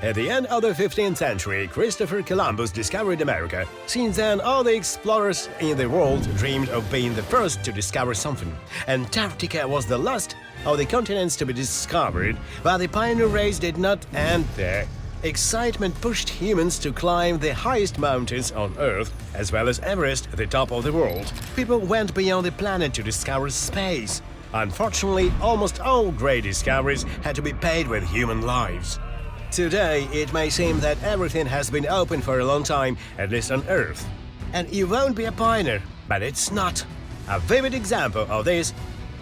At the end of the 15th century, Christopher Columbus discovered America. Since then, all the explorers in the world dreamed of being the first to discover something. Antarctica was the last of the continents to be discovered, but the pioneer race did not end there. Excitement pushed humans to climb the highest mountains on Earth, as well as Everest, the top of the world. People went beyond the planet to discover space. Unfortunately, almost all great discoveries had to be paid with human lives. Today, it may seem that everything has been open for a long time, at least on Earth. And you won't be a pioneer, but it's not. A vivid example of this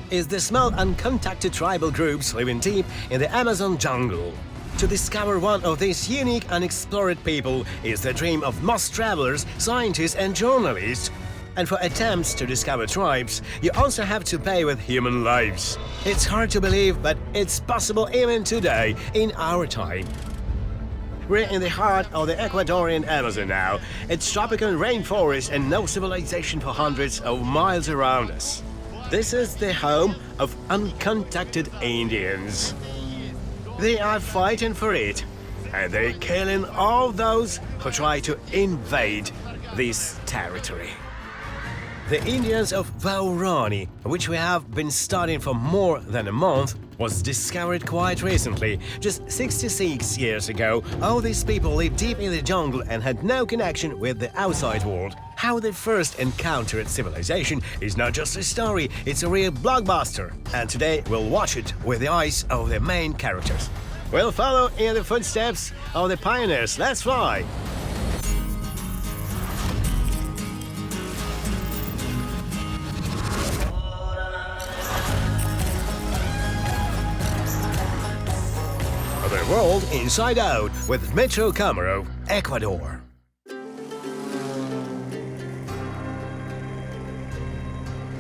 is the small uncontacted tribal groups living deep in the Amazon jungle. To discover one of these unique unexplored people is the dream of most travelers, scientists and journalists. And for attempts to discover tribes, you also have to pay with human lives. It's hard to believe, but it's possible even today, in our time. We're in the heart of the Ecuadorian Amazon now. It's tropical rainforest and no civilization for hundreds of miles around us. This is the home of uncontacted Indians. They are fighting for it, and they're killing all those who try to invade this territory. The Indians of Waorani, which we have been studying for more than a month, was discovered quite recently. Just 66 years ago, all these people lived deep in the jungle and had no connection with the outside world. How they first encountered civilization is not just a story, it's a real blockbuster. And today we'll watch it with the eyes of the main characters. We'll follow in the footsteps of the pioneers. Let's fly! The World Inside Out with Dmytro, Ecuador.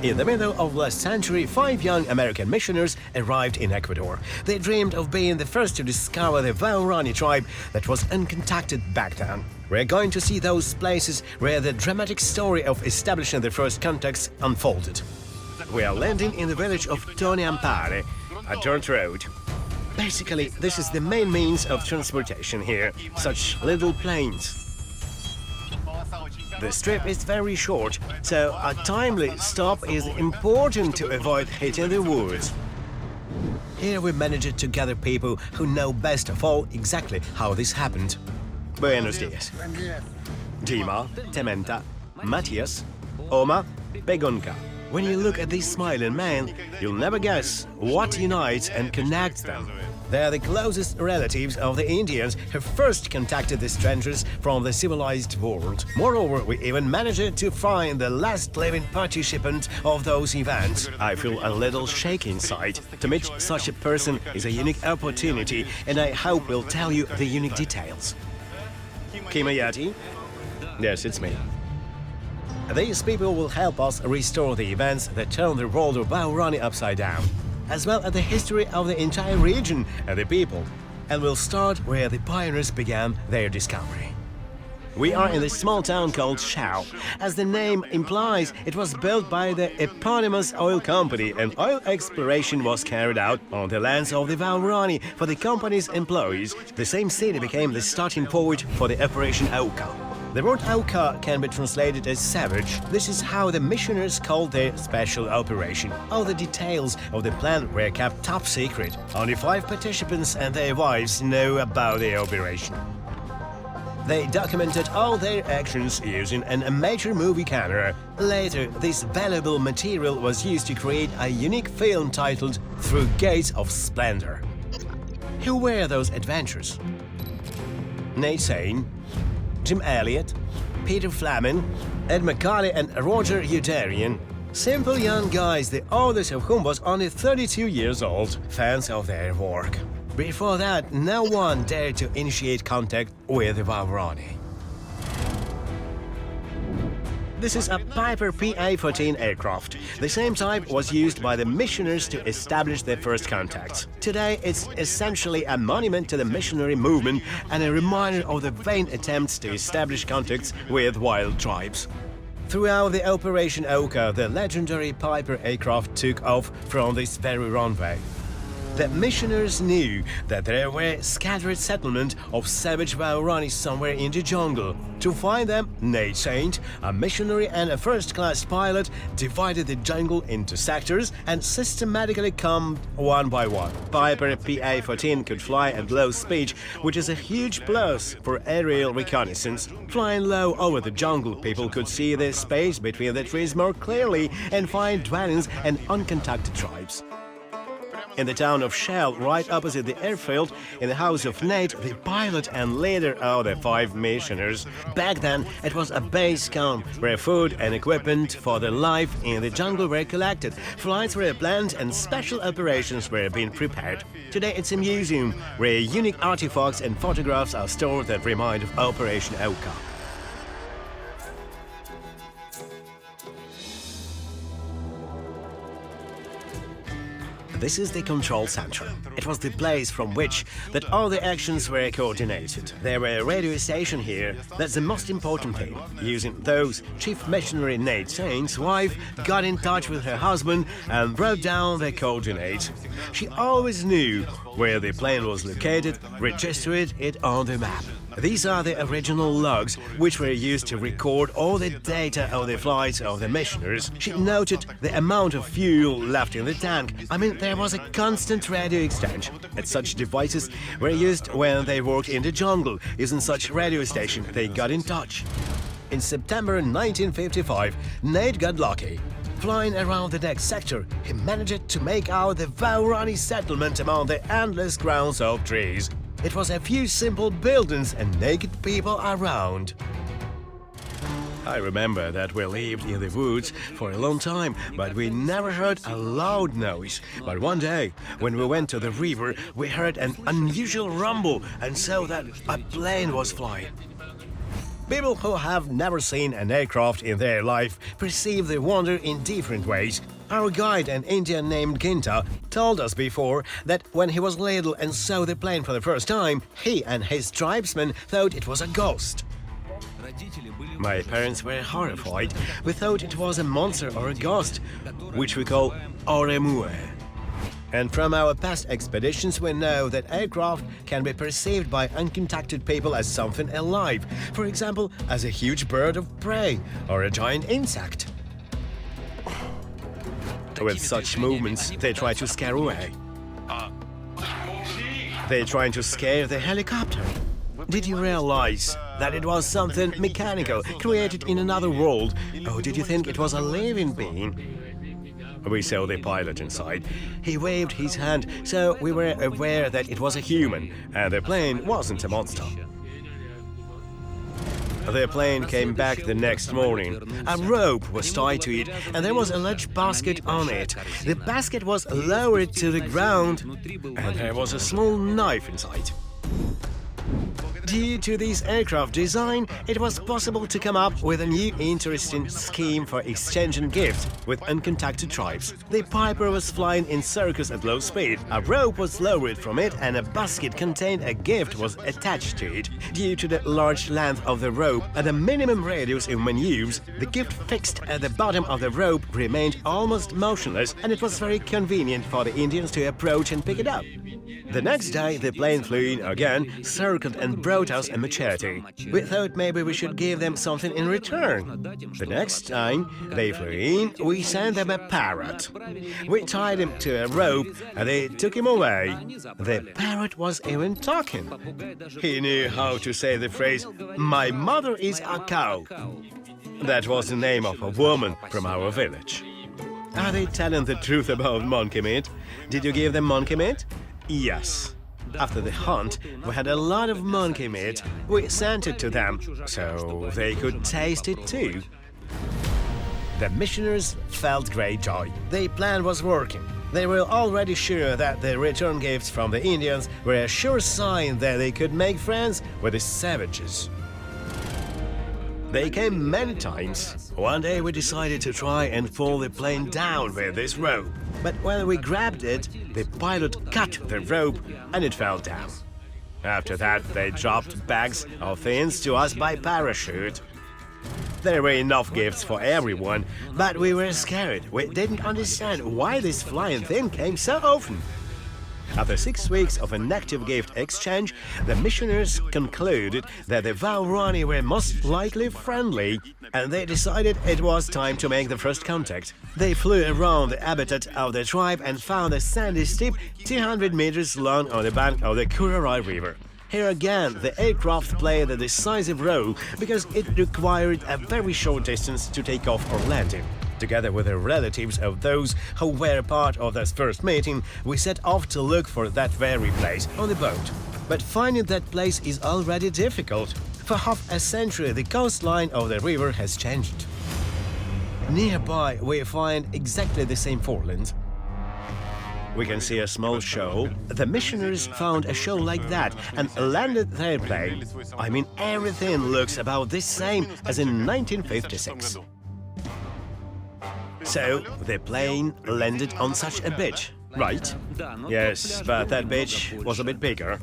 In the middle of last century, 5 young American missionaries arrived in Ecuador. They dreamed of being the first to discover the Waorani tribe that was uncontacted back then. We're going to see those places where the dramatic story of establishing the first contacts unfolded. We are landing in the village of Toniampare, a dirt road. Basically, this is the main means of transportation here, such little planes. The strip is very short, so a timely stop is important to avoid hitting the woods. Here we managed to gather people who know best of all exactly how this happened. Buenos dias. Dima, Tementa, Matias, Oma, Begonka. When you look at these smiling men, you'll never guess what unites and connects them. They are the closest relatives of the Indians who first contacted the strangers from the civilized world. Moreover, we even managed to find the last living participant of those events. I feel a little shaky inside. To meet such a person is a unique opportunity, and I hope we'll tell you the unique details. Kimayati? Yes, it's me. These people will help us restore the events that turned the world of Waorani upside down, as well as the history of the entire region and the people. And we'll start where the pioneers began their discovery. We are in a small town called Chao. As the name implies, it was built by the eponymous oil company, and oil exploration was carried out on the lands of the Waorani for the company's employees. The same city became the starting point for the Operation Auca. The word Auca can be translated as savage. This is how the missionaries called their special operation. All the details of the plan were kept top secret. Only 5 participants and their wives know about the operation. They documented all their actions using an amateur movie camera. Later, this valuable material was used to create a unique film titled Through Gates of Splendor. Who were those adventurers? Nate Sain, Jim Elliot, Peter Flammin, Ed McCarley and Roger Udarian. Simple young guys, the oldest of whom was only 32 years old, fans of their work. Before that, no one dared to initiate contact with the Waorani. This is a Piper PA-14 aircraft. The same type was used by the missionaries to establish their first contacts. Today, it's essentially a monument to the missionary movement and a reminder of the vain attempts to establish contacts with wild tribes. Throughout the Operation Auca, the legendary Piper aircraft took off from this very runway. The missionaries knew that there were scattered settlements of savage Waorani somewhere in the jungle. To find them, Nate Saint, a missionary and a first-class pilot, divided the jungle into sectors and systematically combed one by one. Piper PA-14 could fly at low speed, which is a huge plus for aerial reconnaissance. Flying low over the jungle, people could see the space between the trees more clearly and find dwellings and uncontacted tribes. In the town of Shell, right opposite the airfield, in the house of Nate, the pilot and leader of the 5 missionaries. Back then, it was a base camp where food and equipment for the life in the jungle were collected, flights were planned, and special operations were being prepared. Today, it's a museum where unique artifacts and photographs are stored that remind of Operation Auca. This is the control center. It was the place from which that all the actions were coordinated. There were a radio station here. That's the most important thing. Using those, Chief Missionary Nate Saint's wife got in touch with her husband and wrote down the coordinates. She always knew where the plane was located, registered it on the map. These are the original logs, which were used to record all the data of the flights of the missionaries. She noted the amount of fuel left in the tank. I mean, there was a constant radio exchange. And such devices were used when they worked in the jungle. Using such radio station, they got in touch. In September 1955, Nate got lucky. Flying around the next sector, he managed to make out the Waorani settlement among the endless grounds of trees. It was a few simple buildings and naked people around. I remember that we lived in the woods for a long time, but we never heard a loud noise. But one day, when we went to the river, we heard an unusual rumble and saw that a plane was flying. People who have never seen an aircraft in their life perceive the wonder in different ways. Our guide, an Indian named Ginta, told us before that when he was little and saw the plane for the first time, he and his tribesmen thought it was a ghost. My parents were horrified. We thought it was a monster or a ghost, which we call oremue. And from our past expeditions, we know that aircraft can be perceived by uncontacted people as something alive, for example, as a huge bird of prey or a giant insect. With such movements, they try to scare away. They're trying to scare the helicopter. Did you realize that it was something mechanical, created in another world? Or did you think it was a living being? We saw the pilot inside. He waved his hand, so we were aware that it was a human, and the plane wasn't a monster. The plane came back the next morning. A rope was tied to it, and there was a large basket on it. The basket was lowered to the ground, and there was a small knife inside. Due to this aircraft design, it was possible to come up with a new interesting scheme for exchanging gifts with uncontacted tribes. The Piper was flying in circles at low speed. A rope was lowered from it and a basket containing a gift was attached to it. Due to the large length of the rope and the minimum radius in maneuvers, the gift fixed at the bottom of the rope remained almost motionless, and it was very convenient for the Indians to approach and pick it up. The next day, the plane flew in again, circled and brought us a machete. We thought maybe we should give them something in return. The next time they flew in, we sent them a parrot. We tied him to a rope and they took him away. The parrot was even talking. He knew how to say the phrase, "My mother is a cow." That was the name of a woman from our village. Are they telling the truth about monkey meat? Did you give them monkey meat? Yes. After the hunt, we had a lot of monkey meat. We sent it to them, so they could taste it too. The missionaries felt great joy. Their plan was working. They were already sure that the return gifts from the Indians were a sure sign that they could make friends with the savages. They came many times. One day we decided to try and pull the plane down with this rope. But when we grabbed it, the pilot cut the rope and it fell down. After that, they dropped bags of things to us by parachute. There were enough gifts for everyone, but we were scared. We didn't understand why this flying thing came so often. After 6 weeks of an active gift exchange, the missionaries concluded that the Waorani were most likely friendly, and they decided it was time to make the first contact. They flew around the habitat of the tribe and found a sandy steep 200 meters long on the bank of the Opeperarion River. Here again, the aircraft played a decisive role because it required a very short distance to take off or land in. Together with the relatives of those who were part of this first meeting, we set off to look for that very place on the boat. But finding that place is already difficult. For half a century, the coastline of the river has changed. Nearby, we find exactly the same forelands. We can see a small shoal. The missionaries found a shoal like that and landed their plane. I mean, everything looks about the same as in 1956. So, the plane landed on such a beach, right? Yes, but that beach was a bit bigger.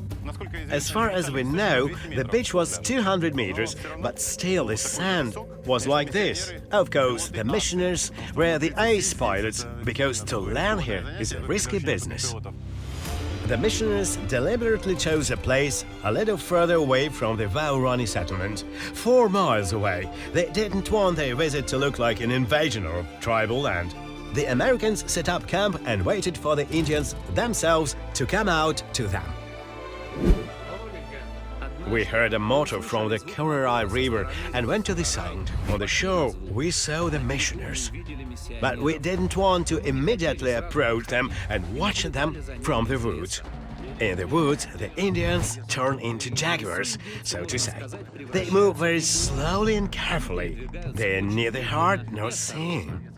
As far as we know, the beach was 200 meters, but still the sand was like this. Of course, the missionaries were the ace pilots, because to land here is a risky business. The missionaries deliberately chose a place a little further away from the Waorani settlement, 4 miles away. They didn't want their visit to look like an invasion of tribal land. The Americans set up camp and waited for the Indians themselves to come out to them. We heard a motor from the Opeperarion River and went to the side. On the shore, we saw the missionaries. But we didn't want to immediately approach them and watch them from the woods. In the woods, the Indians turn into jaguars, so to say. They move very slowly and carefully. They're neither heard nor seen.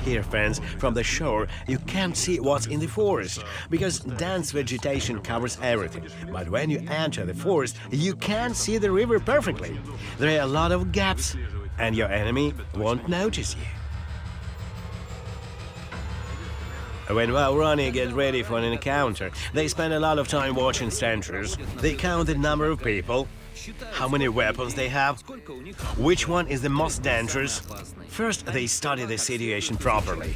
Here, friends, from the shore, you can't see what's in the forest, because dense vegetation covers everything. But when you enter the forest, you can see the river perfectly. There are a lot of gaps, and your enemy won't notice you. When Waorani get ready for an encounter, they spend a lot of time watching sentries. They count the number of people, how many weapons they have, which one is the most dangerous. First, they study the situation properly.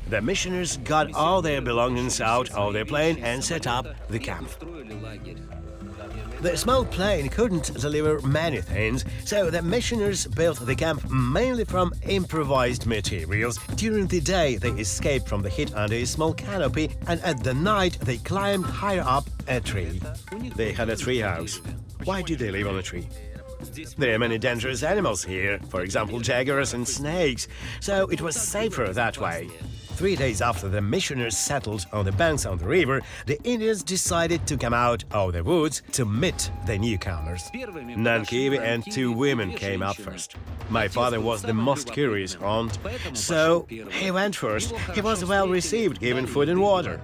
The missionaries got all their belongings out of their plane and set up the camp. The small plane couldn't deliver many things, so the missionaries built the camp mainly from improvised materials. During the day, they escaped from the heat under a small canopy, and at the night, they climbed higher up a tree. They had a tree house. Why do they live on a tree? There are many dangerous animals here, for example, jaguars and snakes, so it was safer that way. 3 days after the missionaries settled on the banks of the river, the Indians decided to come out of the woods to meet the newcomers. Nankivi and 2 women came up first. My father was the most curious aunt, so he went first. He was well received, given food and water.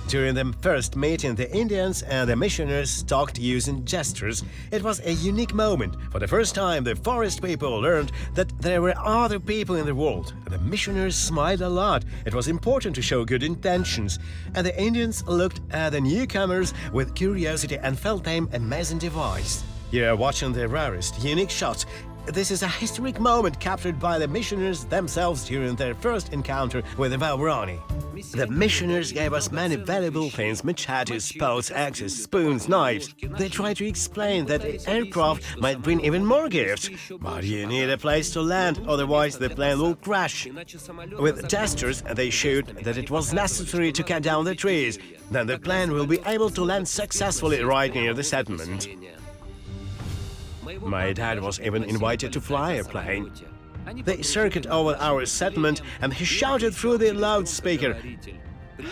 During the first meeting, the Indians and the missionaries talked using gestures. It was a unique moment. For the first time, the forest people learned that there were other people in the world. The missionaries smiled a lot. It was important to show good intentions. And the Indians looked at the newcomers with curiosity and felt them a amazing device. You are watching the rarest, unique shots. This is a historic moment captured by the missionaries themselves during their first encounter with the Waorani. The missionaries gave us many valuable things: machetes, pots, axes, spoons, knives. They tried to explain that the aircraft might bring even more gifts. But you need a place to land, otherwise the plane will crash. With gestures, they showed that it was necessary to cut down the trees. Then the plane will be able to land successfully right near the settlement. My dad was even invited to fly a plane. They circled over our settlement and he shouted through the loudspeaker,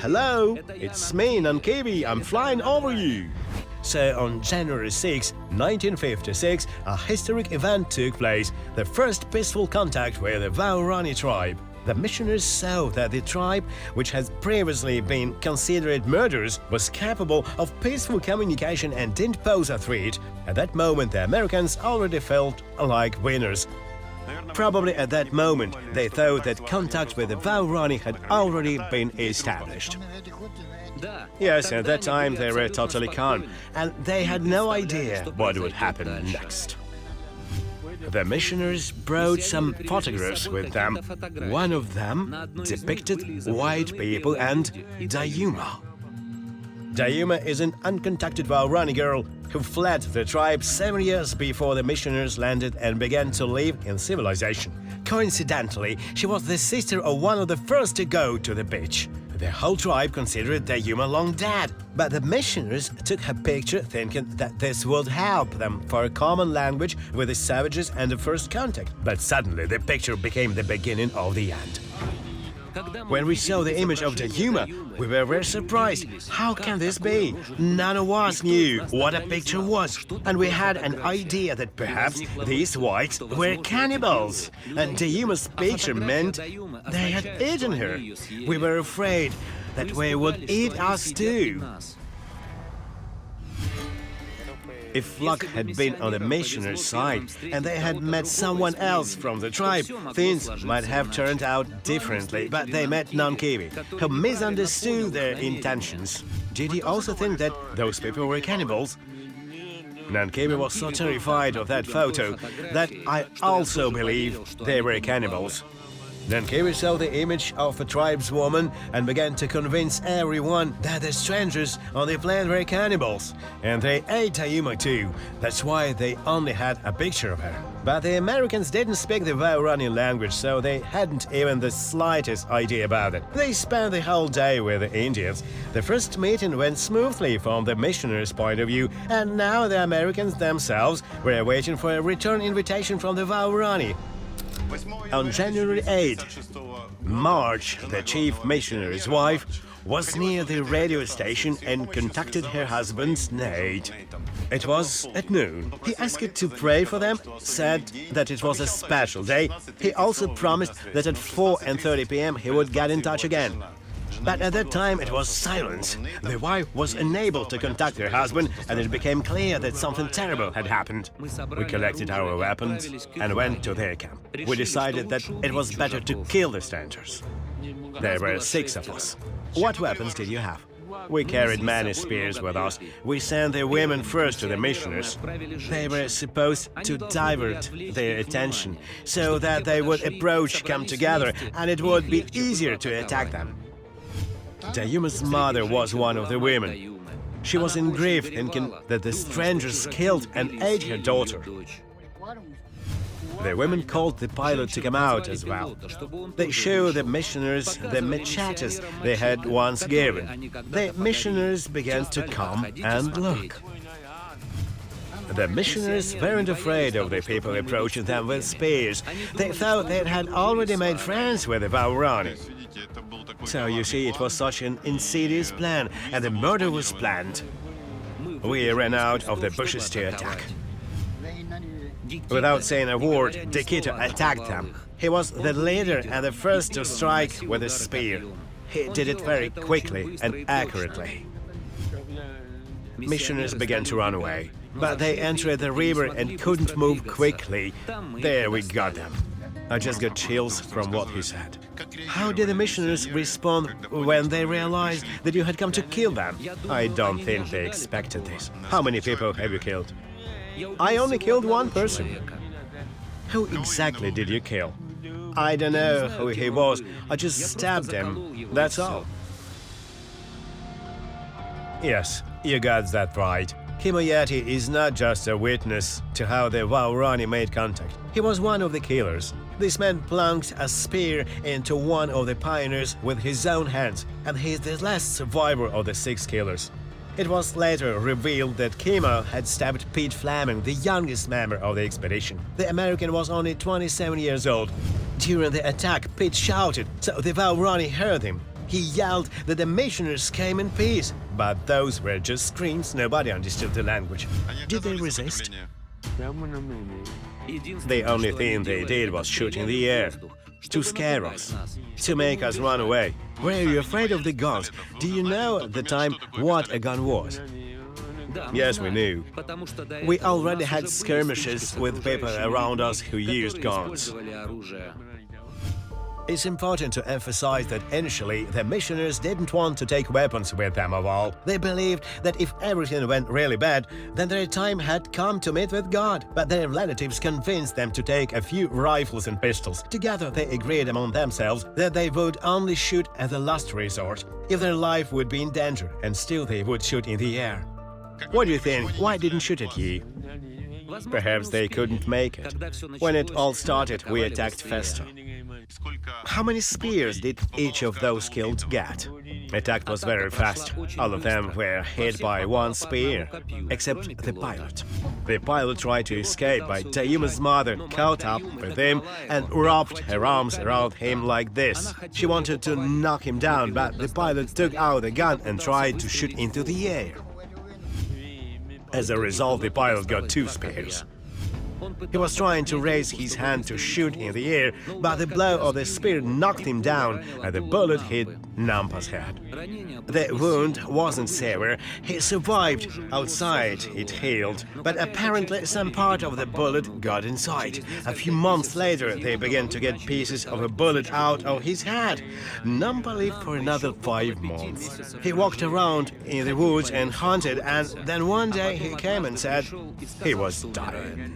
"Hello, it's me, Nankivi, I'm flying over you." So on January 6, 1956, a historic event took place, the first peaceful contact with the Waorani tribe. The missionaries saw that the tribe, which had previously been considered murderers, was capable of peaceful communication and didn't pose a threat. At that moment, the Americans already felt like winners. Probably at that moment, they thought that contact with the Waorani had already been established. Yes, at that time they were totally calm, and they had no idea what would happen next. The missionaries brought some photographs with them. One of them depicted white people and Dayuma. Dayuma is an uncontacted Waorani girl who fled the tribe 7 years before the missionaries landed and began to live in civilization. Coincidentally, she was the sister of one of the first to go to the beach. The whole tribe considered Dayuma long dead, but the missionaries took her picture thinking that this would help them for a common language with the savages and the first contact. But suddenly the picture became the beginning of the end. When we saw the image of Dayuma, we were very surprised. How can this be? None of us knew what a picture was, and we had an idea that perhaps these whites were cannibals, and Dayuma's picture meant they had eaten her. We were afraid that they would eat us too. If luck had been on the missionaries' side and they had met someone else from the tribe, things might have turned out differently, but they met Nankibi, who misunderstood their intentions. Did he also think that those people were cannibals? Nankibi was so terrified of that photo that I also believe they were cannibals. Nankibi saw the image of a tribeswoman and began to convince everyone that the strangers on the plane were cannibals, and they ate Dayuma too. That's why they only had a picture of her. But the Americans didn't speak the Waorani language, so they hadn't even the slightest idea about it. They spent the whole day with the Indians. The first meeting went smoothly from the missionaries' point of view, and now the Americans themselves were waiting for a return invitation from the Waorani. On January 8, March, the chief missionary's wife was near the radio station and contacted her husband, Nate. It was at noon. He asked her to pray for them, said that it was a special day. He also promised that at 4:30 p.m. he would get in touch again. But at that time it was silence. The wife was unable to contact her husband, and it became clear that something terrible had happened. We collected our weapons and went to their camp. We decided that it was better to kill the strangers. There were 6 of us. What weapons did you have? We carried many spears with us. We sent the women first to the missionaries. They were supposed to divert their attention so that they would come together, and it would be easier to attack them. Dayuma's mother was one of the women. She was in grief, thinking that the strangers killed and ate her daughter. The women called the pilot to come out as well. They showed the missionaries the machetes they had once given. The missionaries began to come and look. The missionaries weren't afraid of the people approaching them with spears. They thought they had already made friends with the Waorani. So you see, it was such an insidious plan, and the murder was planned. We ran out of the bushes to attack. Without saying a word, Dmytro attacked them. He was the leader and the first to strike with a spear. He did it very quickly and accurately. Missionaries began to run away, but they entered the river and couldn't move quickly. There we got them. I just got chills from what he said. How did the missionaries respond when they realized that you had come to kill them? I don't think they expected this. How many people have you killed? I only killed one person. Who exactly did you kill? I don't know who he was. I just stabbed him. That's all. Yes, you got that right. Kimoyeti is not just a witness to how the Waorani made contact. He was one of the killers. This man plunged a spear into one of the pioneers with his own hands, and he is the last survivor of the 6 killers. It was later revealed that Kimo had stabbed Pete Fleming, the youngest member of the expedition. The American was only 27 years old. During the attack, Pete shouted, so the Waorani heard him. He yelled that the missionaries came in peace, but those were just screams. Nobody understood the language. Did they resist? The only thing they did was shoot in the air, to scare us, to make us run away. Were you afraid of the guns? Do you know at the time what a gun was? Yes, we knew. We already had skirmishes with people around us who used guns. It's important to emphasize that initially the missionaries didn't want to take weapons with them of all. They believed that if everything went really bad, then their time had come to meet with God. But their relatives convinced them to take a few rifles and pistols. Together they agreed among themselves that they would only shoot as a last resort, if their life would be in danger, and still they would shoot in the air. What do you think? Why didn't shoot at you? Perhaps they couldn't make it. When it all started, we attacked Festo. How many spears did each of those killed get? Attack was very fast. All of them were hit by one spear, except the pilot. The pilot tried to escape, but Dayuma's mother caught up with him and wrapped her arms around him like this. She wanted to knock him down, but the pilot took out the gun and tried to shoot into the air. As a result, the pilot got 2 spears. He was trying to raise his hand to shoot in the air, but the blow of the spear knocked him down and the bullet hit Nampa's head. The wound wasn't severe. He survived. Outside, it healed, but apparently some part of the bullet got inside. A few months later, they began to get pieces of a bullet out of his head. Nampa lived for another 5 months. He walked around in the woods and hunted, and then one day he came and said he was dying.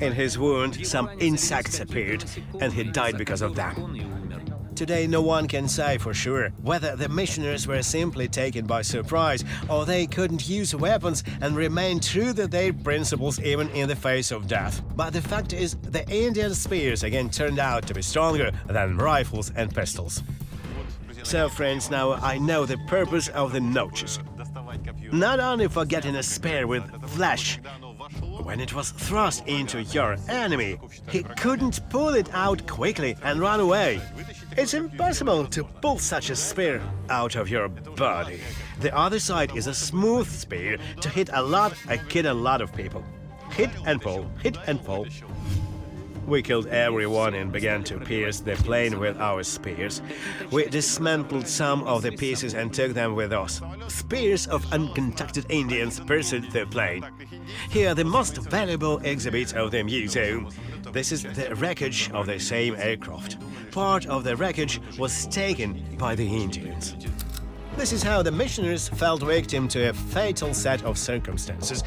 In his wound, some insects appeared, and he died because of them. Today, no one can say for sure whether the missionaries were simply taken by surprise or they couldn't use weapons and remain true to their principles even in the face of death. But the fact is, the Indian spears again turned out to be stronger than rifles and pistols. So, friends, now I know the purpose of the notches. Not only for getting a spear with flesh. When it was thrust into your enemy, he couldn't pull it out quickly and run away. It's impossible to pull such a spear out of your body. The other side is a smooth spear to hit a lot and kill a lot of people. Hit and pull, hit and pull. We killed everyone and began to pierce the plane with our spears. We dismantled some of the pieces and took them with us. Spears of uncontacted Indians pursued the plane. Here are the most valuable exhibits of the museum. This is the wreckage of the same aircraft. Part of the wreckage was taken by the Indians. This is how the missionaries fell victim to a fatal set of circumstances.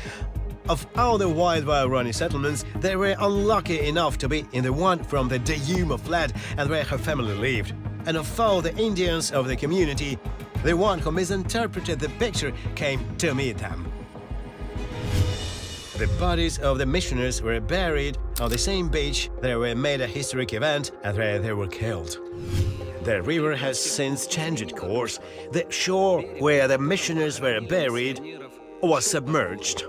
Of all the wild Waorani settlements, they were unlucky enough to be in the one from the Dayuma fled and where her family lived. And of all the Indians of the community, the one who misinterpreted the picture came to meet them. The bodies of the missionaries were buried on the same beach where they made a historic event and where they were killed. The river has since changed course. The shore where the missionaries were buried was submerged.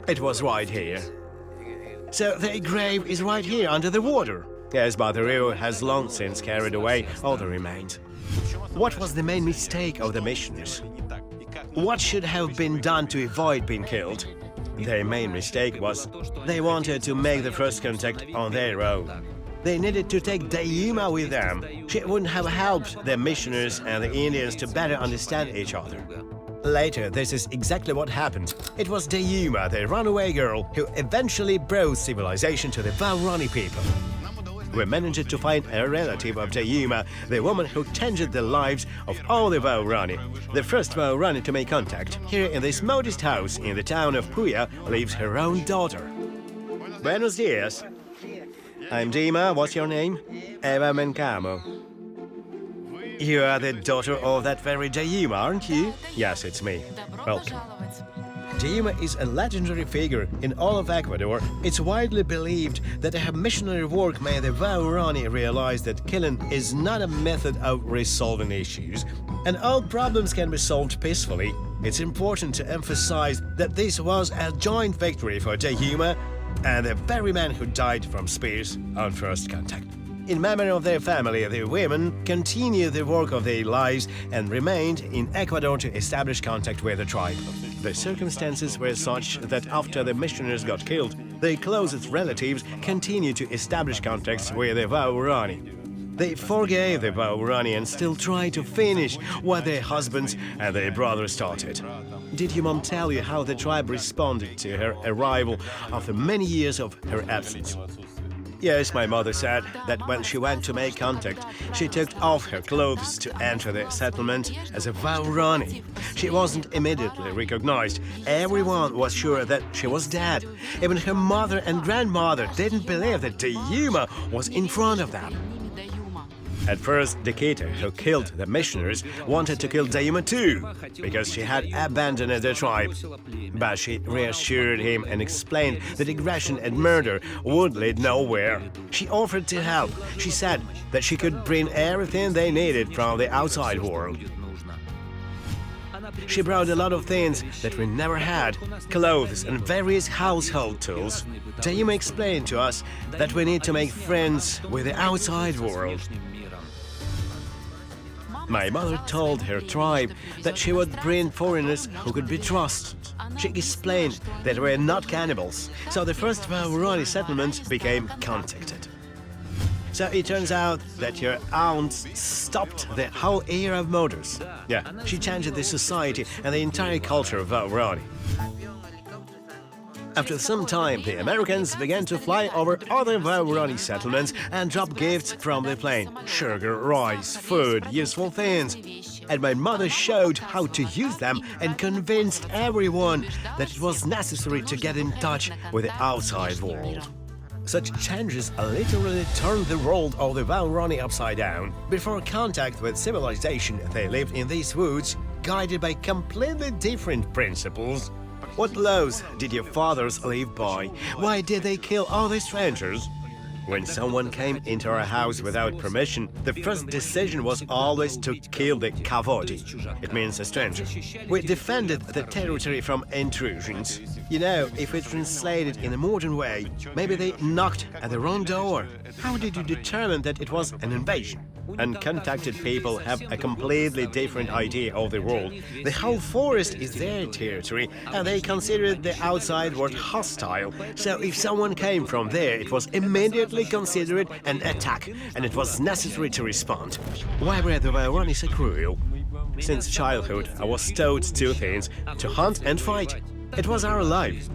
It was right here. So their grave is right here under the water. Yes, but the river has long since carried away all the remains. What was the main mistake of the missionaries? What should have been done to avoid being killed? Their main mistake was they wanted to make the first contact on their own. They needed to take Dayuma with them. She wouldn't have helped the missionaries and the Indians to better understand each other. Later, this is exactly what happened. It was Dayuma, the runaway girl, who eventually brought civilization to the Waorani people. We managed to find a relative of Dayuma, the woman who changed the lives of all the Waorani. The first Waorani to make contact. Here in this modest house in the town of Puya lives her own daughter. Buenos dias. I'm Dima. What's your name? Eva Mencamo. You are the daughter of that very Dayuma, aren't you? Yes, it's me. Welcome. Dayuma is a legendary figure in all of Ecuador. It's widely believed that her missionary work made the Waorani realize that killing is not a method of resolving issues, and all problems can be solved peacefully. It's important to emphasize that this was a joint victory for Dayuma and the very man who died from spears on first contact. In memory of their family, the women continued the work of their lives and remained in Ecuador to establish contact with the tribe. The circumstances were such that after the missionaries got killed, their closest relatives continued to establish contacts with the Waorani. They forgave the Waorani and still tried to finish what their husbands and their brothers started. Did your mom tell you how the tribe responded to her arrival after many years of her absence? Yes, my mother said that when she went to make contact, she took off her clothes to enter the settlement as a Waorani. She wasn't immediately recognized. Everyone was sure that she was dead. Even her mother and grandmother didn't believe that Dmytro was in front of them. At first, the Dmytro who killed the missionaries wanted to kill Dmytro too, because she had abandoned the tribe. But she reassured him and explained that aggression and murder would lead nowhere. She offered to help. She said that she could bring everything they needed from the outside world. She brought a lot of things that we never had, clothes and various household tools. Dmytro explained to us that we need to make friends with the outside world. My mother told her tribe that she would bring foreigners who could be trusted. She explained that we were not cannibals, so the first Waorani settlement became contacted. So it turns out that your aunt stopped the whole era of murders. Yeah, she changed the society and the entire culture of Waorani. After some time, the Americans began to fly over other Waorani settlements and drop gifts from the plane: sugar, rice, food, useful things. And my mother showed how to use them and convinced everyone that it was necessary to get in touch with the outside world. Such changes literally turned the world of the Waorani upside down. Before contact with civilization, they lived in these woods, guided by completely different principles. What laws did your fathers live by? Why did they kill all the strangers? When someone came into our house without permission, the first decision was always to kill the kavodi. It means a stranger. We defended the territory from intrusions. You know, if we translate it in a modern way, maybe they knocked at the wrong door. How did you determine that it was an invasion? Uncontacted people have a completely different idea of the world. The whole forest is their territory, and they consider the outside world hostile. So if someone came from there, it was immediately considered an attack, and it was necessary to respond. Why were the Waorani so cruel? Since childhood, I was taught two things: to hunt and fight. It was our life.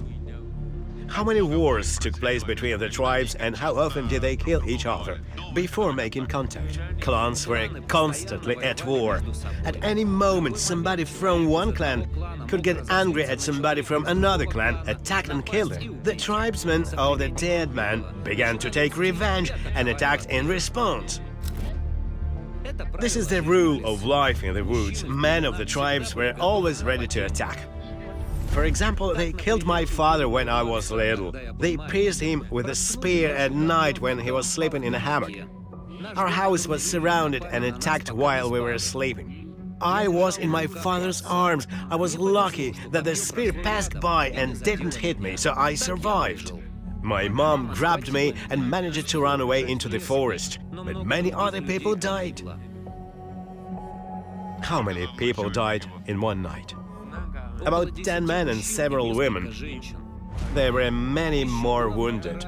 How many wars took place between the tribes, and how often did they kill each other? Before making contact, clans were constantly at war. At any moment, somebody from one clan could get angry at somebody from another clan, attack and kill them. The tribesmen of the dead man began to take revenge and attacked in response. This is the rule of life in the woods. Men of the tribes were always ready to attack. For example, they killed my father when I was little. They pierced him with a spear at night when he was sleeping in a hammock. Our house was surrounded and attacked while we were sleeping. I was in my father's arms. I was lucky that the spear passed by and didn't hit me, so I survived. My mom grabbed me and managed to run away into the forest, but many other people died. How many people died in one night? About 10 men and several women. There were many more wounded.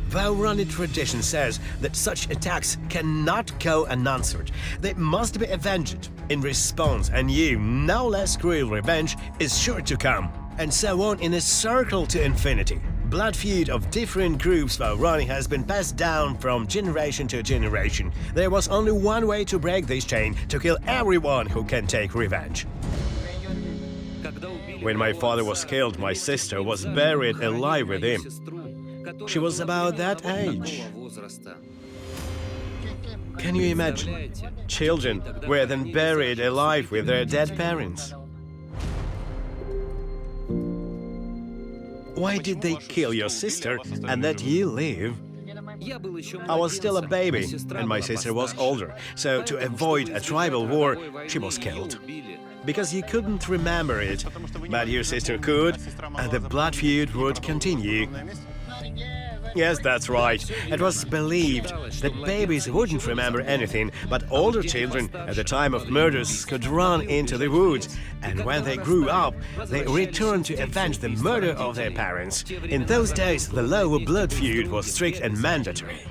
Waorani tradition says that such attacks cannot go unanswered. They must be avenged in response, and you, no less cruel revenge is sure to come. And so on in a circle to infinity. Blood feud of different groups Waorani has been passed down from generation to generation. There was only one way to break this chain: to kill everyone who can take revenge. When my father was killed, my sister was buried alive with him. She was about that age. Can you imagine? Children were then buried alive with their dead parents. Why did they kill your sister and let you live? I was still a baby, and my sister was older, so to avoid a tribal war, she was killed. Because you couldn't remember it, but your sister could, and the blood feud would continue. Yes, that's right. It was believed that babies wouldn't remember anything, but older children at the time of murders could run into the woods, and when they grew up, they returned to avenge the murder of their parents. In those days, the law of blood feud was strict and mandatory.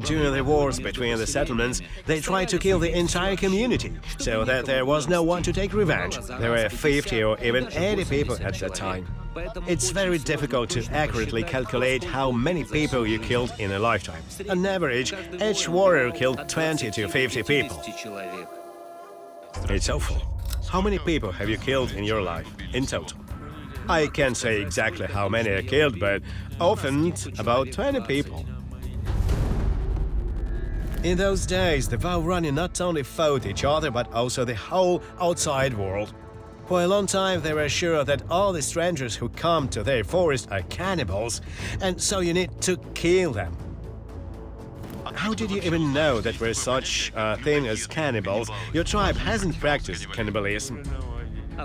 During the wars between the settlements, they tried to kill the entire community, so that there was no one to take revenge. There were 50 or even 80 people at that time. It's very difficult to accurately calculate how many people you killed in a lifetime. On average, each warrior killed 20 to 50 people. It's awful. How many people have you killed in your life, in total? I can't say exactly how many I killed, but often about 20 people. In those days, the Waorani not only fought each other, but also the whole outside world. For a long time, they were sure that all the strangers who come to their forest are cannibals, and so you need to kill them. How did you even know that we're such a thing as cannibals? Your tribe hasn't practiced cannibalism.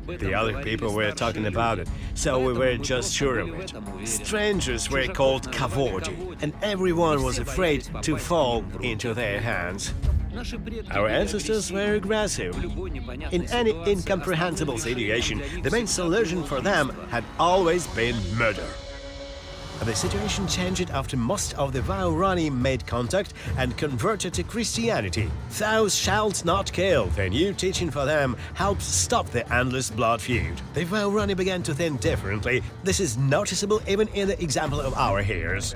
The other people were talking about it, so we were just sure of it. Strangers were called kavodi, and everyone was afraid to fall into their hands. Our ancestors were aggressive. In any incomprehensible situation, the main solution for them had always been murder. The situation changed after most of the Waorani made contact and converted to Christianity. "Thou shalt not kill," the new teaching for them, helped stop the endless blood feud. The Waorani began to think differently. This is noticeable even in the example of our heroes.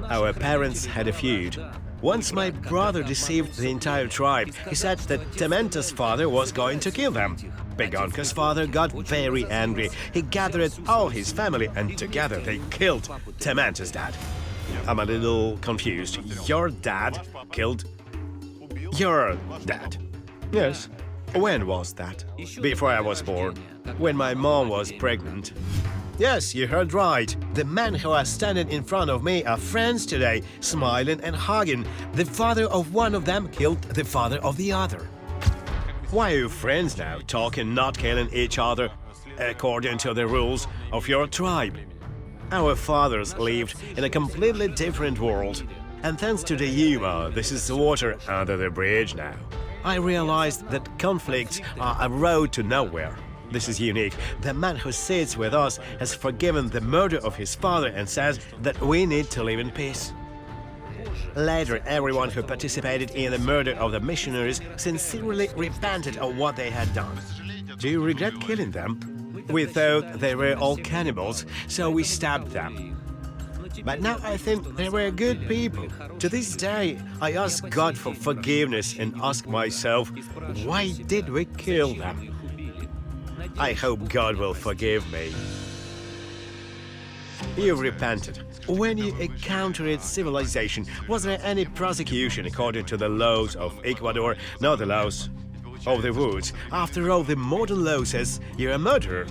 Our parents had a feud. Once my brother deceived the entire tribe. He said that Dmytro's father was going to kill them. Big Unca's father got very angry. He gathered all his family and together they killed Dmytro's dad. I'm a little confused. Your dad killed your dad? Yes. When was that? Before I was born. When my mom was pregnant. Yes, you heard right. The men who are standing in front of me are friends today, smiling and hugging. The father of one of them killed the father of the other. Why are you friends now, talking, not killing each other, according to the rules of your tribe? Our fathers lived in a completely different world, and thanks to the Yuma, this is the water under the bridge now. I realized that conflicts are a road to nowhere. This is unique. The man who sits with us has forgiven the murder of his father and says that we need to live in peace. Later, everyone who participated in the murder of the missionaries sincerely repented of what they had done. Do you regret killing them? We thought they were all cannibals, so we stabbed them. But now I think they were good people. To this day, I ask God for forgiveness and ask myself, why did we kill them? I hope God will forgive me. You repented. When you encountered civilization, was there any prosecution according to the laws of Ecuador, not the laws of the woods? After all, the modern law says you're a murderer.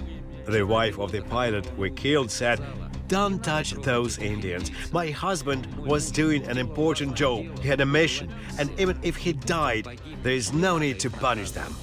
The wife of the pilot we killed said, "Don't touch those Indians. My husband was doing an important job. He had a mission, and even if he died, there is no need to punish them."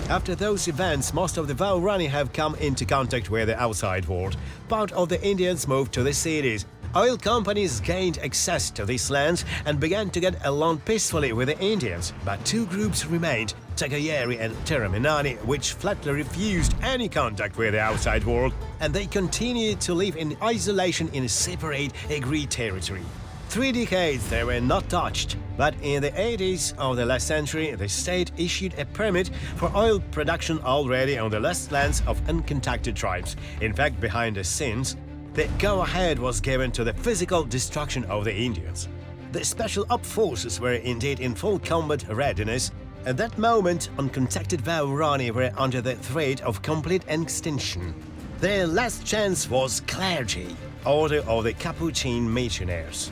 After those events, most of the Waorani have come into contact with the outside world. Part of the Indians moved to the cities. Oil companies gained access to these lands and began to get along peacefully with the Indians. But two groups remained, Tagayeri and Terraminani, which flatly refused any contact with the outside world, and they continued to live in isolation in a separate, agreed territory. 3 decades they were not touched, but in the 80s of the last century, the state issued a permit for oil production already on the last lands of uncontacted tribes. In fact, behind the scenes, the go-ahead was given to the physical destruction of the Indians. The special op forces were indeed in full combat readiness. At that moment, uncontacted Waorani were under the threat of complete extinction. Their last chance was clergy, order of the Capuchin missionaries.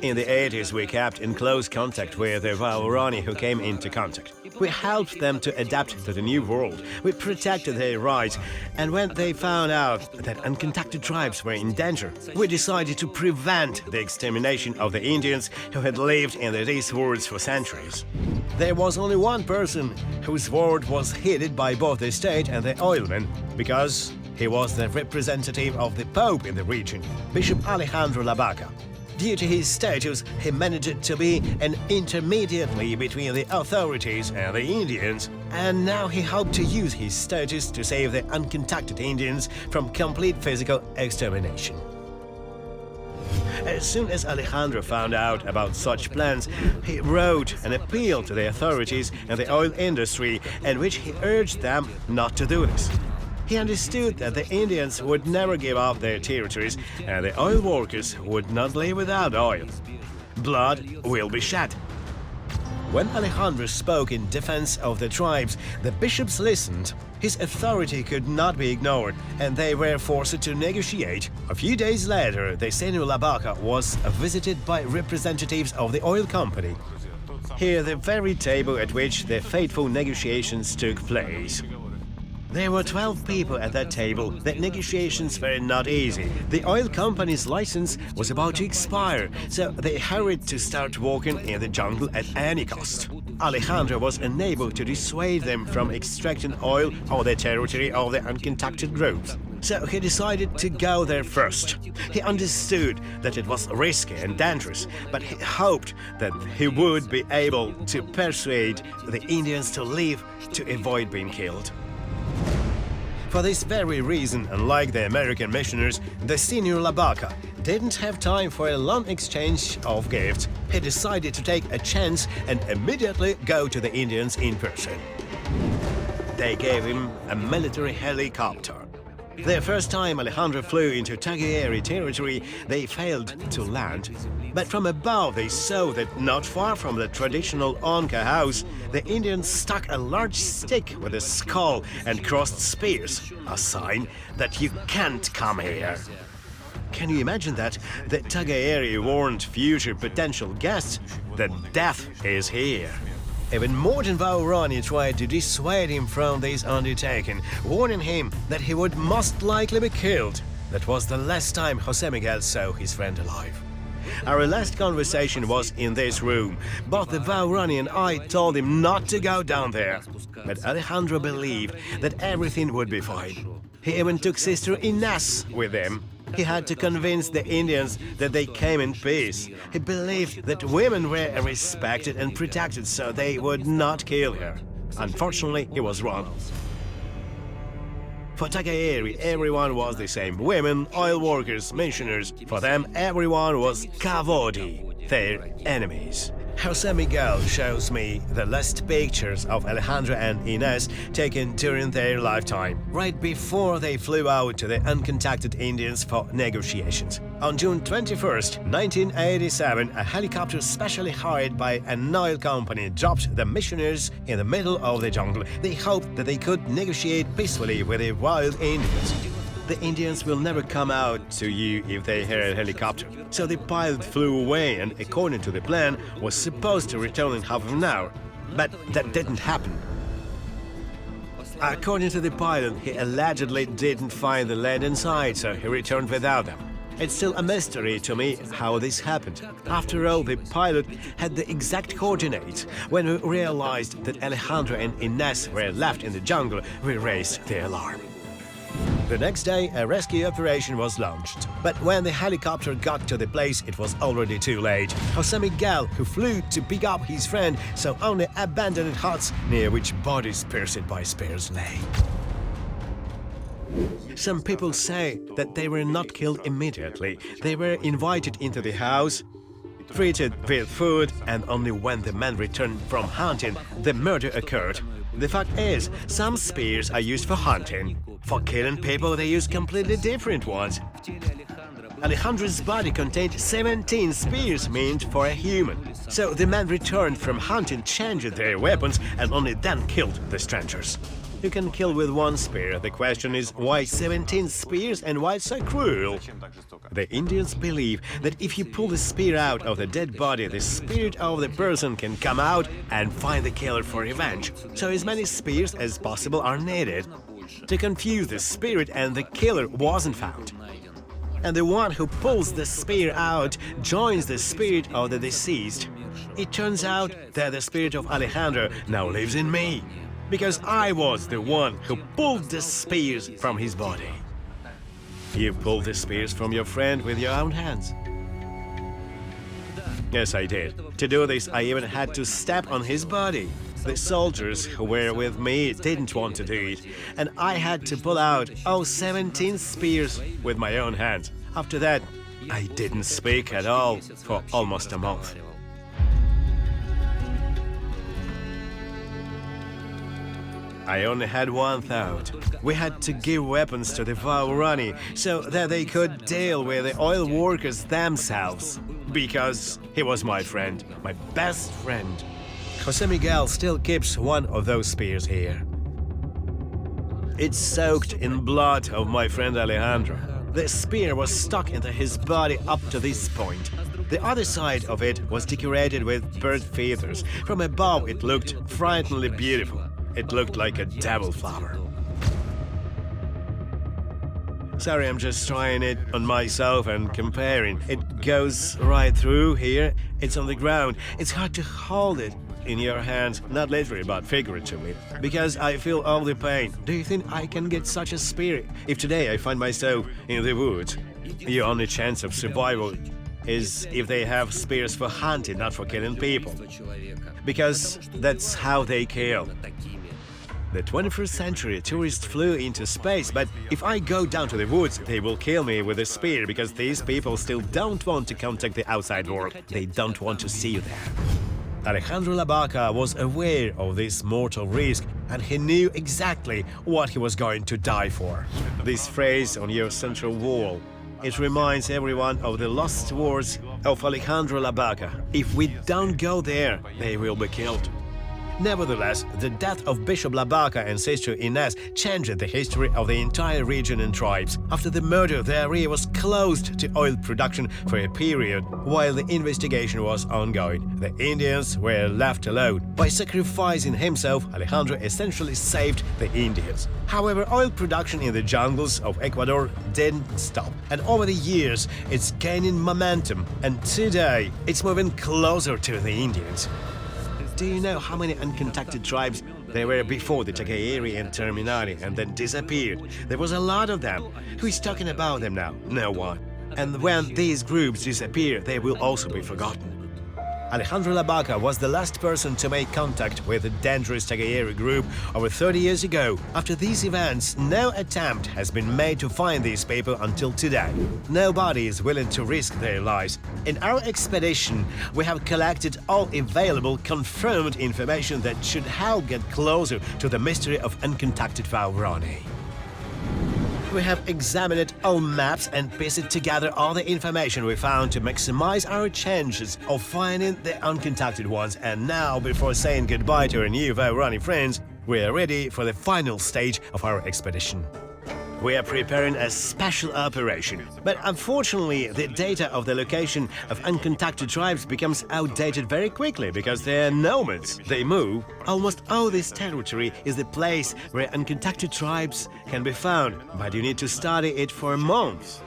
In the 80s, we kept in close contact with the Waorani who came into contact. We helped them to adapt to the new world. We protected their rights, and when they found out that uncontacted tribes were in danger, we decided to prevent the extermination of the Indians who had lived in these woods for centuries. There was only one person whose word was heeded by both the state and the oilmen, because he was the representative of the Pope in the region, Bishop Alejandro Labaca. Due to his status, he managed to be an intermediary between the authorities and the Indians, and now he hoped to use his status to save the uncontacted Indians from complete physical extermination. As soon as Alejandro found out about such plans, he wrote an appeal to the authorities and the oil industry in which he urged them not to do this. He understood that the Indians would never give up their territories and the oil workers would not live without oil. Blood will be shed. When Alejandro spoke in defense of the tribes, the bishops listened. His authority could not be ignored, and they were forced to negotiate. A few days later, the Senor Auca was visited by representatives of the oil company. Here, the very table at which the fateful negotiations took place. There were 12 people at that table. The negotiations were not easy. The oil company's license was about to expire, so they hurried to start working in the jungle at any cost. Alejandro was unable to dissuade them from extracting oil on the territory of the uncontacted groups. So he decided to go there first. He understood that it was risky and dangerous, but he hoped that he would be able to persuade the Indians to leave to avoid being killed. For this very reason, unlike the American missionaries, the Senor Auca didn't have time for a long exchange of gifts. He decided to take a chance and immediately go to the Indians in person. They gave him a military helicopter. The first time Alejandro flew into Tagayeri territory, they failed to land. But from above they saw that not far from the traditional Onca house, the Indians stuck a large stick with a skull and crossed spears, a sign that you can't come here. Can you imagine that? The Tagayeri warned future potential guests that death is here. Even more than Waorani tried to dissuade him from this undertaking, warning him that he would most likely be killed. That was the last time José Miguel saw his friend alive. Our last conversation was in this room. Both the Waorani and I told him not to go down there. But Alejandro believed that everything would be fine. He even took Sister Inés with him. He had to convince the Indians that they came in peace. He believed that women were respected and protected so they would not kill her. Unfortunately, he was wrong. For Tagayeri, everyone was the same. Women, oil workers, missionaries. For them, everyone was Kavodi, their enemies. José Miguel shows me the last pictures of Alejandro and Inés taken during their lifetime, right before they flew out to the uncontacted Indians for negotiations. On June 21st, 1987, a helicopter specially hired by an oil company dropped the missionaries in the middle of the jungle. They hoped that they could negotiate peacefully with the wild Indians. The Indians will never come out to you if they hear a helicopter. So the pilot flew away and, according to the plan, was supposed to return in half an hour. But that didn't happen. According to the pilot, he allegedly didn't find the lead inside, so he returned without them. It's still a mystery to me how this happened. After all, the pilot had the exact coordinates. When we realized that Alejandro and Inés were left in the jungle, we raised the alarm. The next day, a rescue operation was launched. But when the helicopter got to the place, it was already too late. José Miguel, who flew to pick up his friend, saw only abandoned huts near which bodies pierced by spears lay. Some people say that they were not killed immediately. They were invited into the house, treated with food, and only when the men returned from hunting, the murder occurred. The fact is, some spears are used for hunting. For killing people, they use completely different ones. Alejandro's body contained 17 spears meant for a human. So the men returned from hunting, changed their weapons, and only then killed the strangers. You can kill with one spear. The question is, why 17 spears and why so cruel? The Indians believe that if you pull the spear out of the dead body, the spirit of the person can come out and find the killer for revenge. So as many spears as possible are needed. To confuse the spirit, and the killer wasn't found. And the one who pulls the spear out joins the spirit of the deceased. It turns out that the spirit of Alejandro now lives in me, because I was the one who pulled the spears from his body. You pulled the spears from your friend with your own hands. Yes, I did. To do this, I even had to step on his body. The soldiers who were with me didn't want to do it, and I had to pull out all 17 spears with my own hands. After that, I didn't speak at all for almost a month. I only had one thought. We had to give weapons to the Waorani so that they could deal with the oil workers themselves. Because he was my friend, my best friend. Jose Miguel still keeps one of those spears here. It's soaked in blood of my friend Alejandro. The spear was stuck into his body up to this point. The other side of it was decorated with bird feathers. From above it looked frighteningly beautiful. It looked like a devil flower. Sorry, I'm just trying it on myself and comparing. It goes right through here. It's on the ground. It's hard to hold it in your hands, not literally but figuratively, because I feel all the pain. Do you think I can get such a spear if today I find myself in the woods? The only chance of survival is if they have spears for hunting, not for killing people. Because that's how they kill. The 21st century tourists flew into space, but if I go down to the woods, they will kill me with a spear because these people still don't want to contact the outside world. They don't want to see you there. Alejandro Labaca was aware of this mortal risk, and he knew exactly what he was going to die for. This phrase on your central wall, it reminds everyone of the lost words of Alejandro Labaca. If we don't go there, they will be killed. Nevertheless, the death of Bishop Labaca and Sister Inez changed the history of the entire region and tribes. After the murder, the area was closed to oil production for a period while the investigation was ongoing. The Indians were left alone. By sacrificing himself, Alejandro essentially saved the Indians. However, oil production in the jungles of Ecuador didn't stop, and over the years, it's gaining momentum, and today, it's moving closer to the Indians. Do you know how many uncontacted tribes there were before the Tagayeri and Terminari and then disappeared? There was a lot of them. Who is talking about them now? No one. And when these groups disappear, they will also be forgotten. Alejandro Labaca was the last person to make contact with the dangerous Tagayeri group over 30 years ago. After these events, no attempt has been made to find these people until today. Nobody is willing to risk their lives. In our expedition, we have collected all available confirmed information that should help get closer to the mystery of uncontacted Waorani. We have examined all maps and pieced together all the information we found to maximize our chances of finding the uncontacted ones. And now, before saying goodbye to our new Waorani friends, we are ready for the final stage of our expedition. We are preparing a special operation, but unfortunately the data of the location of uncontacted tribes becomes outdated very quickly because they are nomads. They move. Almost all this territory is the place where uncontacted tribes can be found, but you need to study it for months.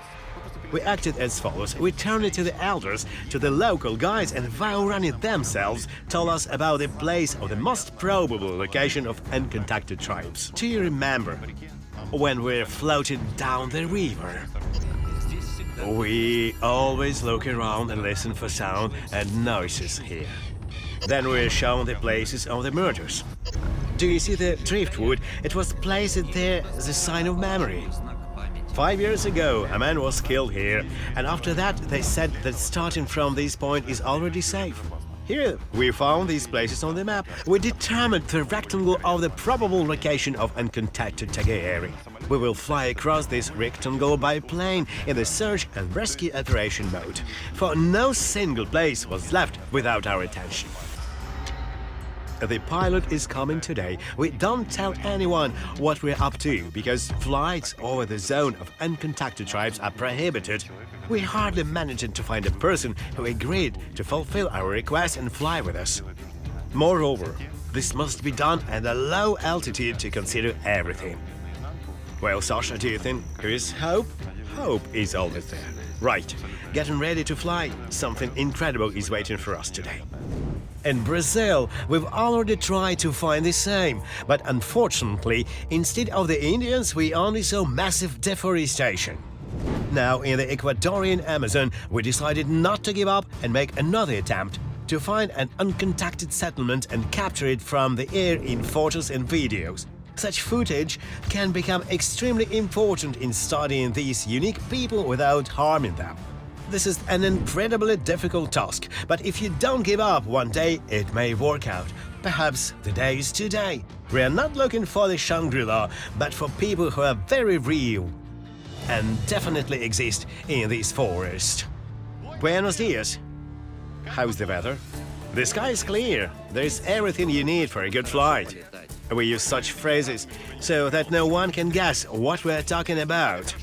We acted as follows. We turned it to the elders, to the local guides, and Waorani themselves told us about the place of the most probable location of uncontacted tribes. Do you remember when we're floating down the river? We always look around and listen for sound and noises here. Then we're shown the places of the murders. Do you see the driftwood? It was placed there as a sign of memory. 5 years ago, a man was killed here, and after that they said that starting from this point is already safe. Here, we found these places on the map. We determined the rectangle of the probable location of uncontacted Tagayeri. We will fly across this rectangle by plane in the search and rescue operation mode, for no single place was left without our attention. The pilot is coming today. We don't tell anyone what we're up to because flights over the zone of uncontacted tribes are prohibited. We hardly managed to find a person who agreed to fulfill our request and fly with us. Moreover, this must be done at a low altitude to consider everything. Well, Sasha, do you think there is hope? Hope is always there. Right, getting ready to fly. Something incredible is waiting for us today. In Brazil, we've already tried to find the same, but unfortunately, instead of the Indians, we only saw massive deforestation. Now, in the Ecuadorian Amazon, we decided not to give up and make another attempt to find an uncontacted settlement and capture it from the air in photos and videos. Such footage can become extremely important in studying these unique people without harming them. This is an incredibly difficult task, but if you don't give up one day, it may work out. Perhaps the day is today. We are not looking for the Shangri-La, but for people who are very real and definitely exist in this forest. Buenos dias. How's the weather? The sky is clear. There's everything you need for a good flight. We use such phrases so that no one can guess what we're talking about.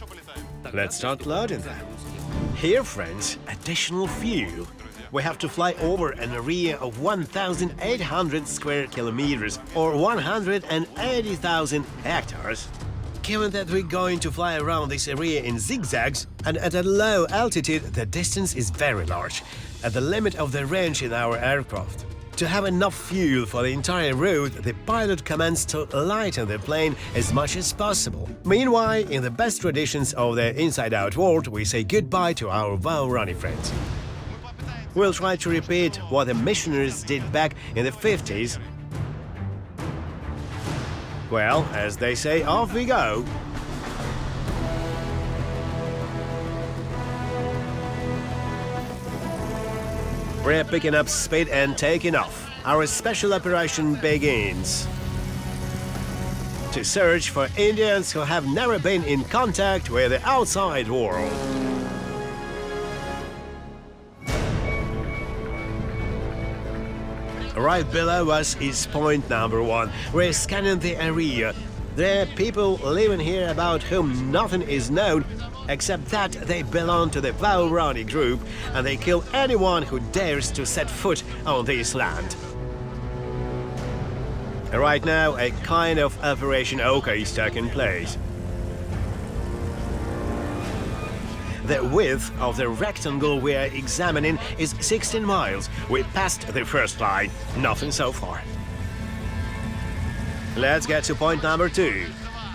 Let's start loading them. Here, friends, additional fuel. We have to fly over an area of 1,800 square kilometers or 180,000 hectares. Given that we're going to fly around this area in zigzags, and at a low altitude, the distance is very large, at the limit of the range in our aircraft. To have enough fuel for the entire route, the pilot commands to lighten the plane as much as possible. Meanwhile, in the best traditions of the inside-out world, we say goodbye to our Waorani friends. We'll try to repeat what the missionaries did back in the 50s. Well, as they say, off we go. We're picking up speed and taking off. Our special operation begins. To search for Indians who have never been in contact with the outside world. Right below us is point number 1. We're scanning the area. There are people living here about whom nothing is known, except that they belong to the Waorani group and they kill anyone who dares to set foot on this land. Right now, a kind of Operation Auca is taking place. The width of the rectangle we are examining is 16 miles. We passed the first line. Nothing so far. Let's get to point number 2.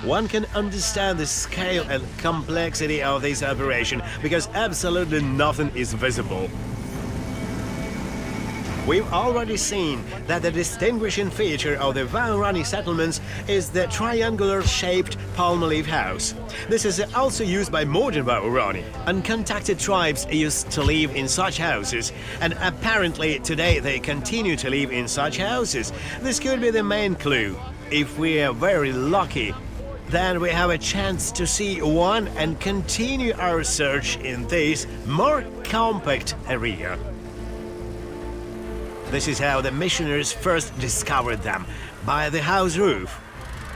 One can understand the scale and complexity of this operation because absolutely nothing is visible. We've already seen that the distinguishing feature of the Waorani settlements is the triangular-shaped palm leaf house. This is also used by modern Waorani. Uncontacted tribes used to live in such houses, and apparently today they continue to live in such houses. This could be the main clue. If we are very lucky, then we have a chance to see one and continue our search in this more compact area. This is how the missionaries first discovered them, by the house roof.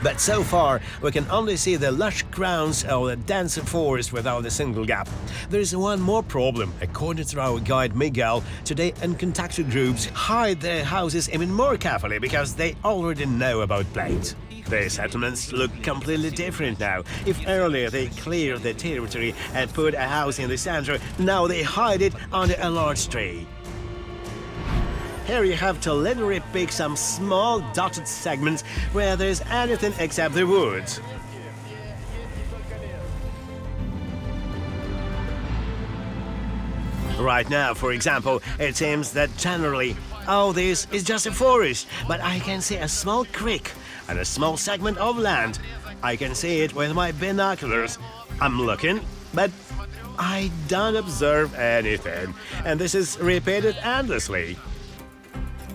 But so far, we can only see the lush grounds of the dense forest without a single gap. There is one more problem. According to our guide Miguel, today uncontacted groups hide their houses even more carefully because they already know about planes. The settlements look completely different now. If earlier they cleared the territory and put a house in the center, now they hide it under a large tree. Here you have to literally pick some small dotted segments where there's anything except the woods. Right now, for example, it seems that generally, oh, this is just a forest, but I can see a small creek and a small segment of land. I can see it with my binoculars. I'm looking, but I don't observe anything, and this is repeated endlessly.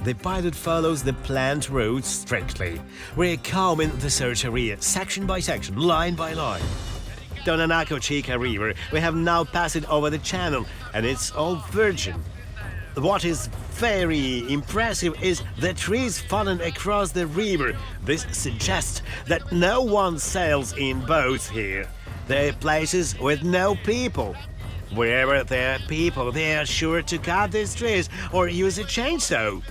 The pilot follows the planned route strictly. We're combing the search area, section by section, line by line. Donanaco Chica River, we have now passed over the channel, and it's all virgin. What is very impressive is the trees falling across the river. This suggests that no one sails in boats here. There are places with no people. Wherever there are people, they are sure to cut these trees or use a chainsaw.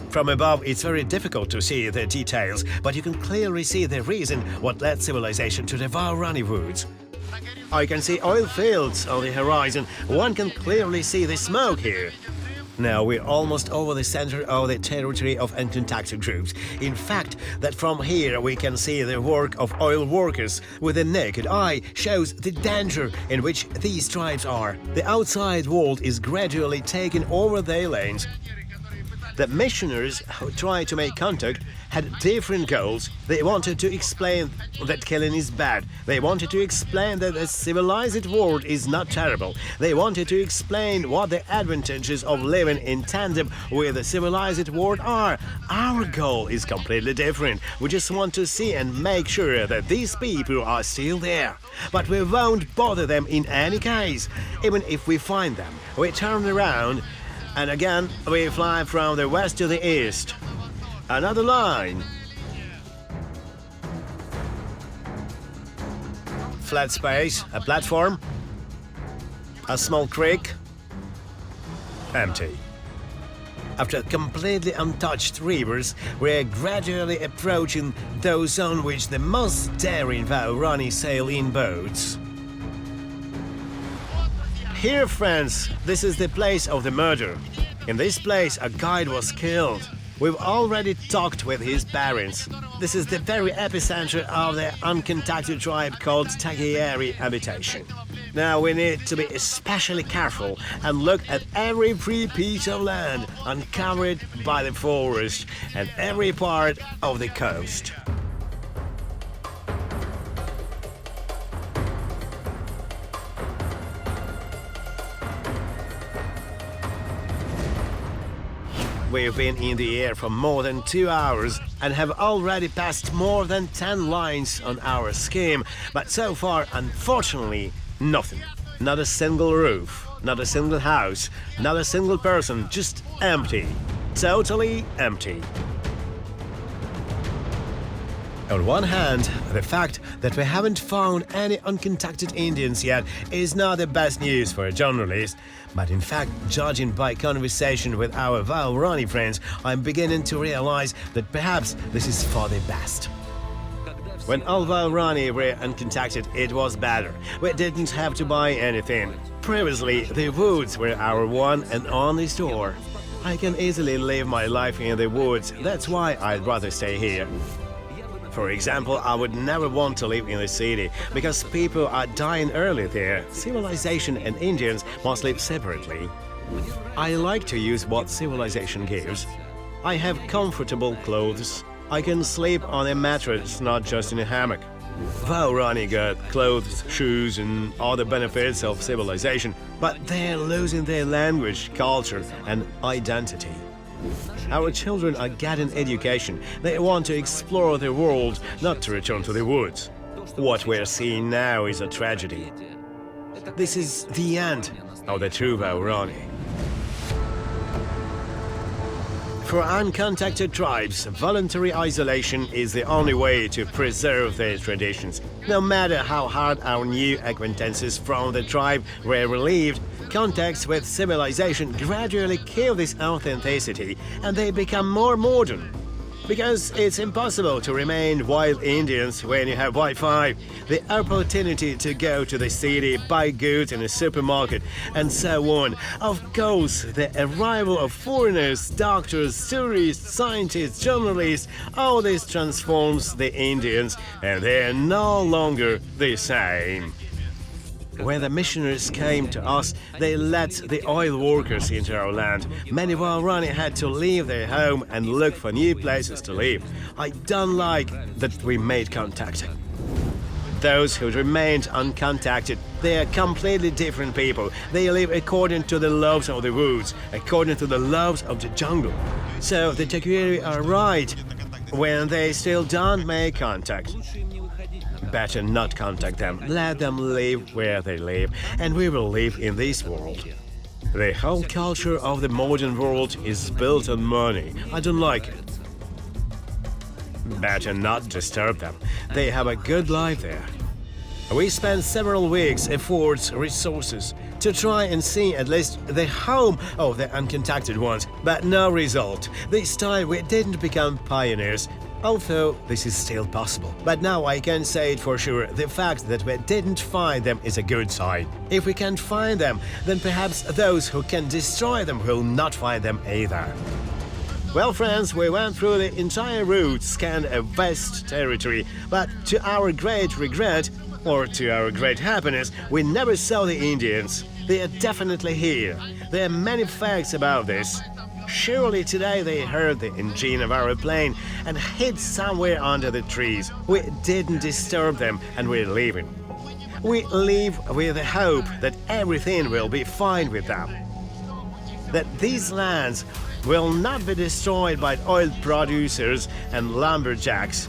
From above, it's very difficult to see the details, but you can clearly see the reason what led civilization to the Waorani woods. I can see oil fields on the horizon. One can clearly see the smoke here. Now we're almost over the center of the territory of uncontacted groups. In fact, that from here we can see the work of oil workers with the naked eye shows the danger in which these tribes are. The outside world is gradually taking over their lands. The missionaries who tried to make contact had different goals. They wanted to explain that killing is bad. They wanted to explain that the civilized world is not terrible. They wanted to explain what the advantages of living in tandem with the civilized world are. Our goal is completely different. We just want to see and make sure that these people are still there. But we won't bother them in any case. Even if we find them, we turn around and again we fly from the west to the east. Another line. Flat space, a platform, a small creek, empty. After completely untouched rivers, we're gradually approaching those on which the most daring Waorani sail in boats. Here, friends, this is the place of the murder. In this place, a guide was killed. We've already talked with his parents. This is the very epicenter of the uncontacted tribe called Tagieri habitation. Now we need to be especially careful and look at every free piece of land uncovered by the forest and every part of the coast. We've been in the air for more than 2 hours and have already passed more than 10 lines on our scheme, but so far, unfortunately, nothing. Not a single roof, not a single house, not a single person, just empty. Totally empty. On one hand, the fact that we haven't found any uncontacted Indians yet is not the best news for a journalist, but in fact, judging by conversation with our Waorani friends, I'm beginning to realize that perhaps this is for the best. When all Waorani were uncontacted, it was better. We didn't have to buy anything. Previously, the woods were our one and only store. I can easily live my life in the woods, that's why I'd rather stay here. For example, I would never want to live in the city, because people are dying early there. Civilization and Indians must live separately. I like to use what civilization gives. I have comfortable clothes. I can sleep on a mattress, not just in a hammock. Waorani got clothes, shoes, and all the benefits of civilization, but they're losing their language, culture, and identity. Our children are getting education. They want to explore the world, not to return to the woods. What we're seeing now is a tragedy. This is the end of the true Waorani. For uncontacted tribes, voluntary isolation is the only way to preserve their traditions. No matter how hard our new acquaintances from the tribe were relieved, contacts with civilization gradually kill this authenticity and they become more modern. Because it's impossible to remain wild Indians when you have Wi-Fi, the opportunity to go to the city, buy goods in a supermarket, and so on. Of course, the arrival of foreigners, doctors, tourists, scientists, journalists, all this transforms the Indians, and they're no longer the same. When the missionaries came to us, they let the oil workers into our land. Many Waorani had to leave their home and look for new places to live. I don't like that we made contact. Those who remained uncontacted, they are completely different people. They live according to the laws of the woods, according to the laws of the jungle. So the Tagieri are right when they still don't make contact. Better not contact them. Let them live where they live, and we will live in this world. The whole culture of the modern world is built on money. I don't like it. Better not disturb them. They have a good life there. We spent several weeks, efforts, resources to try and see at least the home of the uncontacted ones, but no result. This time we didn't become pioneers, although this is still possible. But now I can say it for sure, the fact that we didn't find them is a good sign. If we can't find them, then perhaps those who can destroy them will not find them either. Well, friends, we went through the entire route, scanned a vast territory, but to our great regret, or to our great happiness, we never saw the Indians. They are definitely here. There are many facts about this. Surely today they heard the engine of our plane and hid somewhere under the trees. We didn't disturb them and we're leaving. We leave with the hope that everything will be fine with them. That these lands will not be destroyed by oil producers and lumberjacks.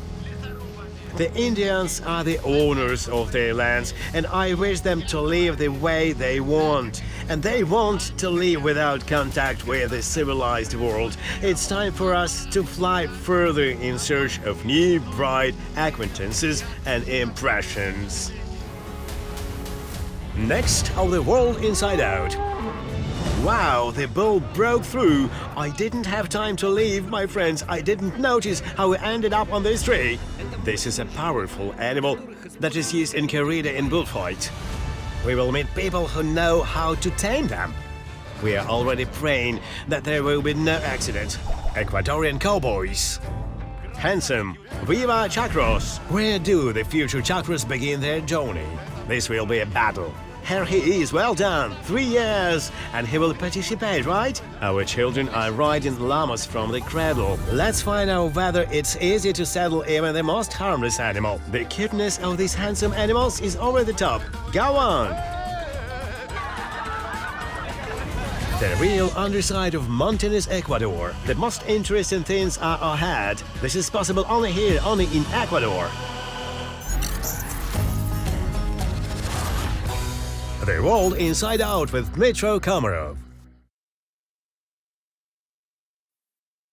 The Indians are the owners of their lands, and I wish them to live the way they want. And they want to live without contact with the civilized world. It's time for us to fly further in search of new, bright acquaintances and impressions. Next on the World Inside Out. Wow, the bull broke through. I didn't have time to leave, my friends. I didn't notice how we ended up on this tree. This is a powerful animal that is used in corrida in bullfight. We will meet people who know how to tame them. We are already praying that there will be no accident. Ecuadorian cowboys. Handsome. Viva Chacros! Where do the future Chacros begin their journey? This will be a battle. Here he is, well done, 3 years, and he will participate, right? Our children are riding llamas from the cradle. Let's find out whether it's easy to saddle even the most harmless animal. The cuteness of these handsome animals is over the top. Go on! The real underside of mountainous Ecuador. The most interesting things are ahead. This is possible only here, only in Ecuador. The World Inside Out with Dmytro.